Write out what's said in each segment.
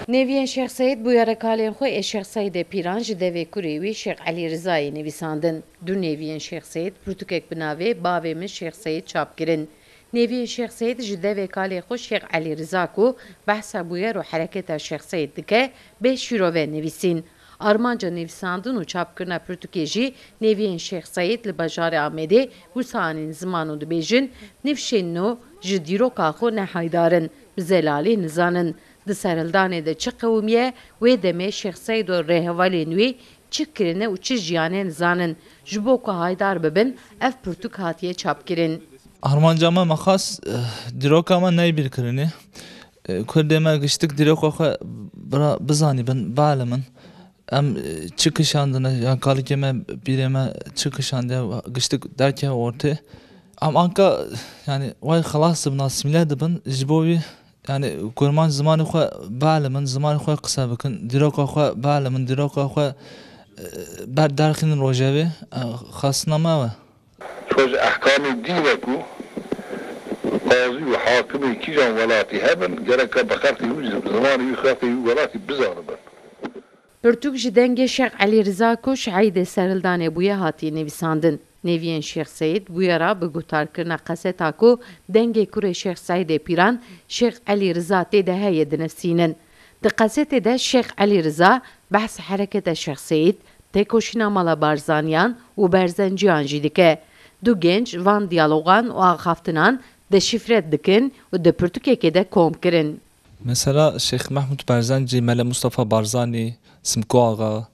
Neviyên Şex Seyid bu yarakalên xwe ê Şex Seyidê Pîran ji devê kurê wî Şex Elî Rizayê nivîsandin. Du neviyên Şex Seyid pirtûkek bi navê bavê min Şex Seyid çapkirin. Neviyên Şex Seyid ji devê kalê xwe Şex Elî Riza ku behsa bûyer û hereketa Şex Seyid dike bê şîrove nivîsîn. Armanca nivîsandin û çapkirina pirtûkê jî neviyên Şex Seyid li bajarê Amedê wisa anên ziman û dibêjin nifşên nû ji dîroka xwe nehaydarin, bi zelalî nizanin. Di serhildanê de çi qewmiye wê demê Şex Seyid û rêhevalên wê çi kirine û çi jiyanê nizanin. Ji bo ku haydar bibin, ev pirtûk hatiye çapkirin. Armancama maxas dîroka me neyî kirinê. Kurdê me giştik dîroka xwe bizanî bin bealê min. Em çi kişandine yan kalikê me pîrê me çi kişandiye giştik derke ortê. Em anka yani way xelas dibin asîmîle dibin ji bo wî yani kurman zimanê xwe bealê min zimanê xwe qise bikin dîroka xwe bealê min dîroka xwe derxînin rojevê xastina me we. Çoğu ahkamı dîne ku qazî û hakimê kîjan welatî hebin gerek bi xelkê wî zimanê wî xelkê wî welatî bizanibin. Pirtûk ji dengê Şex Elî Riza ku şeîdê serhildanê bûye hatiye nivîsandin. Neviyên Şex Seyid bûyera bi guhdarkirina qeseta ku dengê kurê Şex Seyidê Pîran Şex Elî Riza tê de heye dinivîsînin. Di qesetê de Şex Elî Riza behs hereketa Şex Seyid, têkoşîna mala barzaniyan û berzenciyan jî dike. Du genç van diyalogan û axaftinan deşifre dikin û di pirtûkekê de kom kirin. Mesela Şeyh Mahmud Berzenci, Mele Mustafa Barzani, Simko Ağa,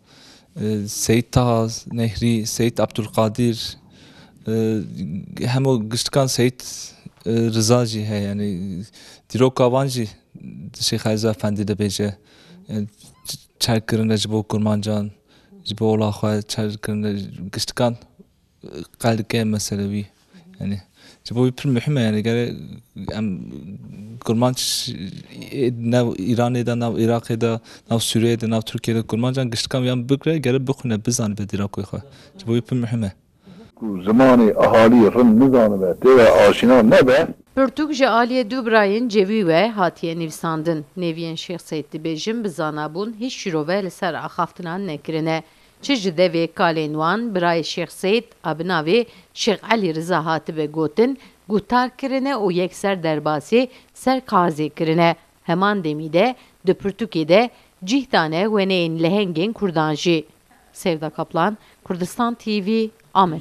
Seyit Taz, Nehri, Seyit Abdülkadir, hem o gıştıkan Seyit Rıza jî heye yani dîroka wan jî Şeyh Elî Efendi de bêje çerkirine ji bo kurmancan ji bo ola xwe çerkirine gıştıkan qeldike meselewî yani ji bo wî pir mühim e yani gerek em kurmanç nav İranê de nav Iraqê de nav Sûriyê de nav Tirkiyeyê de kurmancan gıştıkan yan bikire gerek bixwîne bizane bi dîrokê xwe ji bo wî pir mühim e. Zamanı ahali rın nizanı ve teve aşina ne be? Pirtûk ji aliyê du birayên cevî we hatiye nivîsandin. Neviyên Şex Seyid dibêjin bi zanabûn hiç şîrove li ser axaftinan nekirine. Çi ji devê kalên wan birayê Şex Seyid a bi navê Şex Elî Riza hatibe gotin, guhtar kirine û yekser derbasî ser qazê kirine. Heman demî de di pirtûkê de cih tane weneyên lehengên Kurdan jî. Sevda Kaplan, Kurdistan TV, Amed.